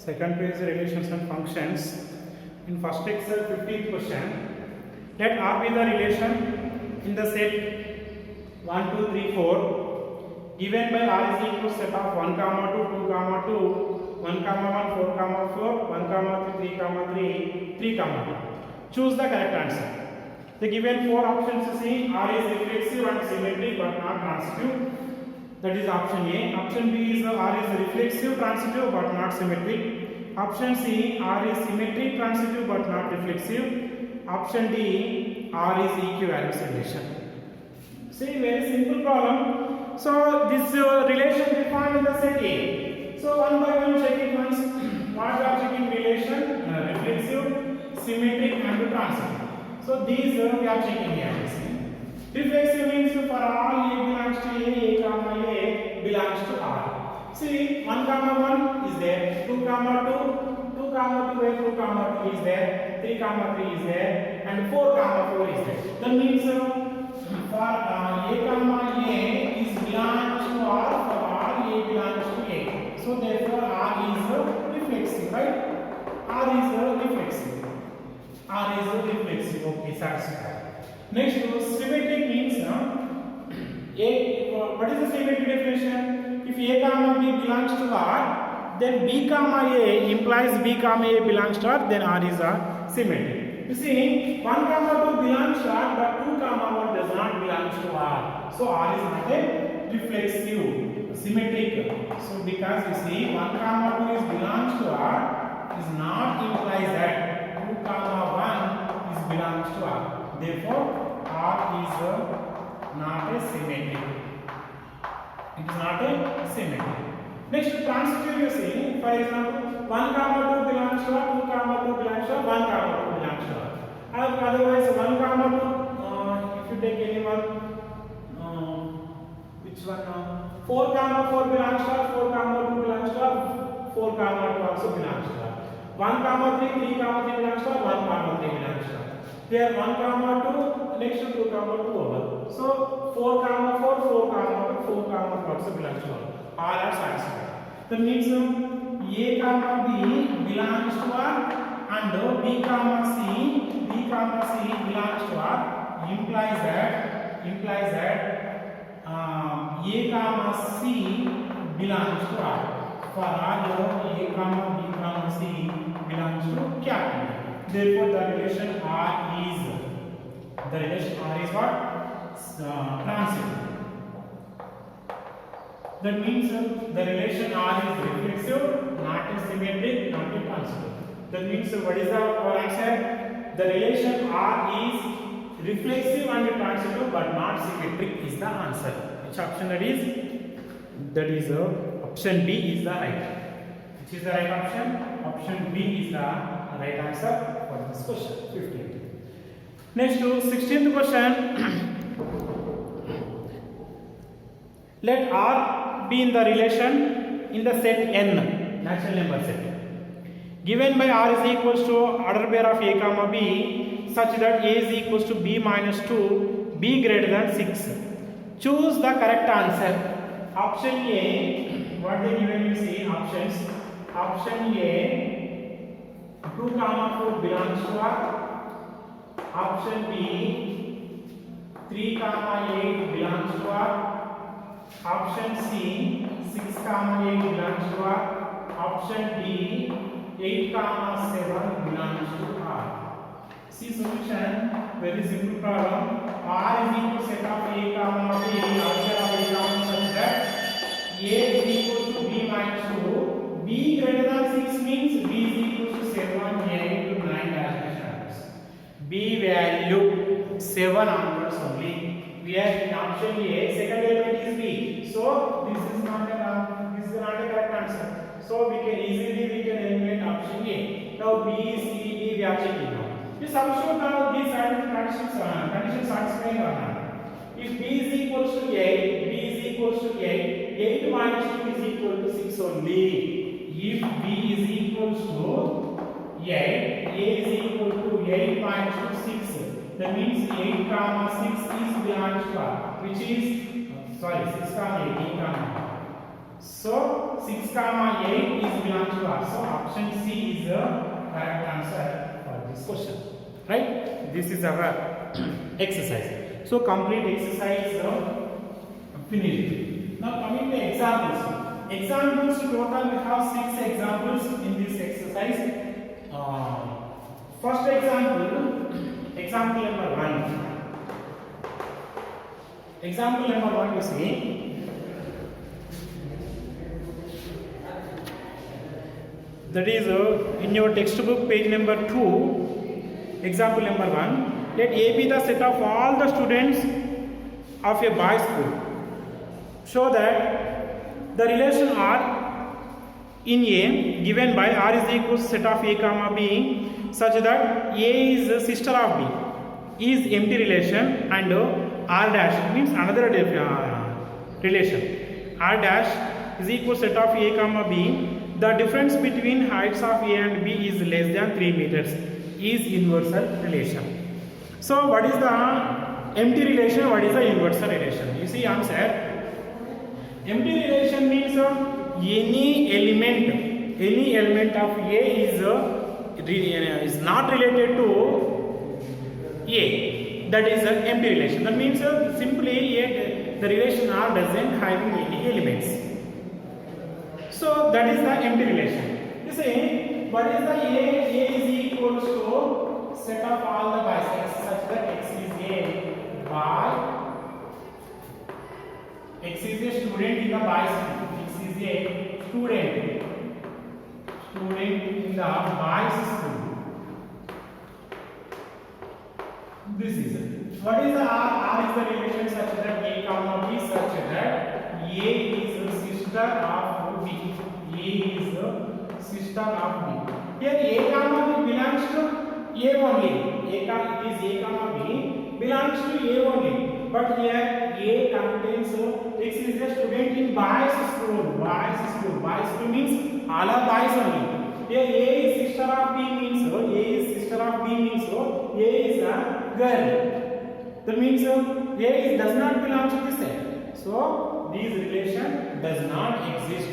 Second page relations and functions. In first exercise 15th question, let R be the relation in the set 1, 2, 3, 4 given by R is equal to set of 1, 2, 2, 2, 1, 1, 4, 4, 1, 3, 3, 3, 2. Choose the correct answer. The given four options you see, R is reflexive and symmetric but not transitive. That is option A. Option B is R is reflexive, transitive but not symmetric. Option C, R is symmetric, transitive but not reflexive. Option D, R is equivalence relation. See, very simple problem. So this relation defined in the set A. So one by one check it once. What we are checking relation? Reflexive, symmetric and transitive. So these we are checking here. Reflexive means for all A belongs to A, comma A belongs to R. See, 1, 1 is there, 2, 2, 2, 2, 2 is there, 3, 3 is there, and 4, 4 is there. That means for A, A is belongs to R, for all A belongs to A. So therefore R is reflexive, right? R is reflexive. R is reflexive. Okay, satisfied. Next, symmetric means what is the symmetric definition? If A comma B belongs to R, then B comma A implies B comma A belongs to R, then R is a symmetric. You see, 1 comma 2 belongs to R, but 2 comma 1 does not belong to R. So R is not a reflexive, symmetric. So because you see, 1 comma 2 is belongs to R, is not implies that 2 comma 1 is belongs to R. Therefore, R is not a symmetric. It is not a symmetric. Next, transitive you see, for example, 1 comma 2 belongs to R, 2 comma 2 belongs to R, 1 comma 2 belongs to R. Otherwise, 1 comma 2, if you take any one, which one? 4 comma 4 belongs to R, 4 comma 2 belongs to R, 4 comma 2 also belongs to R. 1 comma 3, 3 comma 3 belongs to R, 1 comma 3 belongs to R. Here 1 comma 2, next to 2 comma 2 over. So 4 comma 4, 4 comma 2, 4 comma 2 also belongs to R. All are satisfied. That means A comma B belongs to R and B comma C belongs to R implies that A comma C belongs to R. For all A comma B comma C belongs to capital. Therefore, the relation R is what? Transitive. That means the relation R is reflexive, not a symmetric, not a transitive. That means what is our answer? The relation R is reflexive and transitive but not symmetric is the answer. Which option that is? That is option B is the right. Which is the right option? Option B is the right answer for this question. 15th. Next to 16th question. Let R be in the relation in the set N, natural number set. Given by R is equals to order pair of A comma B such that A is equals to B minus 2, B greater than 6. Choose the correct answer. Option A, what they given you see options. Option A, 2 comma 4 belongs to R. Option B, 3 comma 8 belongs to R. Option C, 6 comma 8 belongs to R. Option D, 8 comma 7 belongs to R. See solution, very simple problem. R is equal to set of A comma B, outside of A comma such that A is equal to B minus 2. B greater than 6 means B is equal to 7, 8 to 9 as B value 7 onwards only. We are in option A, second element is B. So this is not a correct answer. So we can easily eliminate option A. Now B, C, D we are checking now. You substitute now these conditions satisfying or not. If B is equals to 8, 8 minus 2 is equal to 6 only. If B is equals to 8, A is equal to 8 minus 2, 6. That means 8 comma 6 is belongs to R, which is 6 comma 8, So 6 comma 8 is belongs to R. So option C is the correct answer for this question. Right? This is our exercise. So complete exercise finished. Now coming to examples. Examples total we have 6 examples in this exercise. First example number 1. Example number 1 you see. That is in your textbook page number 2, example number 1. Let A be the set of all the students of a boys school. Show that the relation R in A given by R is equals set of A comma B such that A is the sister of B is empty relation and R dash means another relation. R dash is equal set of A comma B. The difference between heights of A and B is less than 3 meters is universal relation. So what is the empty relation? What is the universal relation? You see answer. Empty relation means any element of A is not related to A. That is an empty relation. That means simply the relation R doesn't having any elements. So that is the empty relation. You see, what is the A? A is equals to set of all the bisects such that X is a by X is a student in the bisect. X is a student in the boys school. This is it. What is the R? R is the relation such that A comma B such that A is the sister of B. A is the sister of B. Here A comma B belongs to A only. It is A comma B belongs to A only. But here A contains X is a student in boys school. Boys school means all are boys only. Here A is sister of B means A is a girl. That means A does not belong to this set. So this relation does not exist.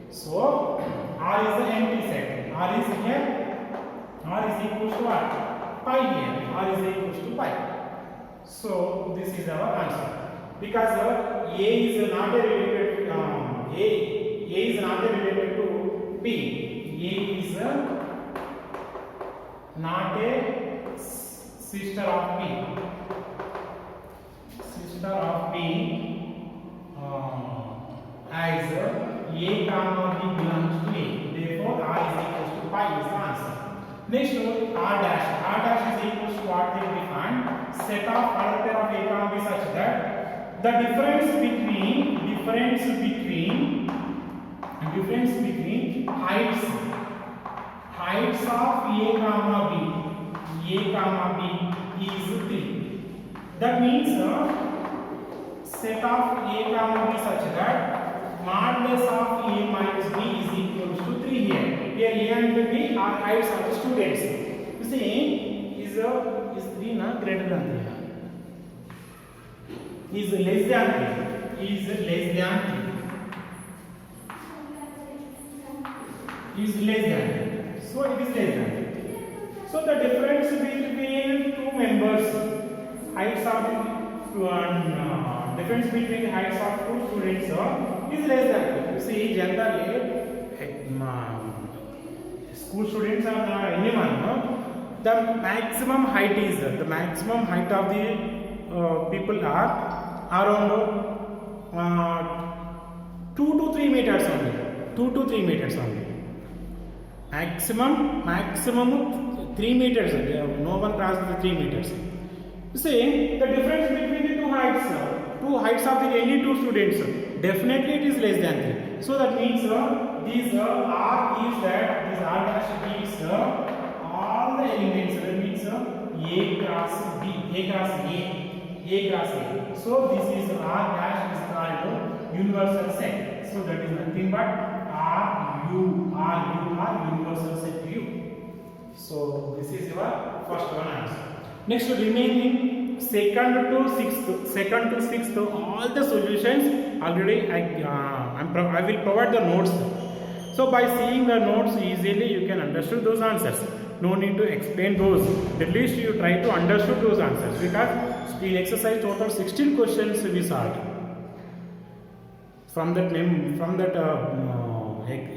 So R is the empty set. R is here. R is equal to what? Pi here. R is equal to pi. So this is our answer. Because A is not related. A is not related to B. A is not a sister of B. As A comma B belongs to A. Therefore, R is equal to pi is the answer. Next, R dash. R dash is equal to what they define? Set of other pair of A comma B such that the difference between heights of A comma B is 3. That means set of A comma B such that modulus of A minus B is equal to 3 here. Here A and B are heights of the students. You see, is 3 not greater than 3? Is less than 3? Is less than 3? Is less than 3. So it is less than 3. So the difference between two members, heights of difference between heights of two students is less than 3. You see, generally school students are not anyone. The maximum height of the people are around 2 to 3 meters only. 2 to 3 meters only. Maximum 3 meters. No one crosses the 3 meters. You see, the difference between the two heights of the any two students, definitely it is less than 3. So that means this R is that this R dash is all the elements. That means A cross B, A cross A. So this is R dash is called universal set. So that is nothing but R universal set U. So this is your first one answer. Next, remaining second to sixth, all the solutions already I I will provide the notes. So by seeing the notes easily you can understand those answers. No need to explain those. At least you try to understand those answers, because in exercise total 16 questions we solved. From that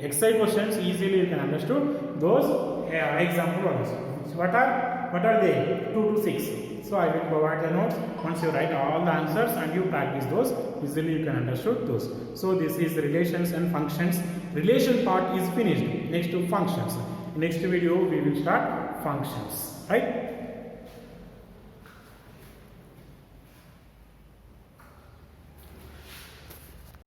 exercise questions easily you can understand those example ones. What are they? 2 to 6. So I will provide the notes. Once you write all the answers and you practice those, easily you can understand those. So this is relations and functions. Relation part is finished. Next to functions. Next video we will start functions. Right?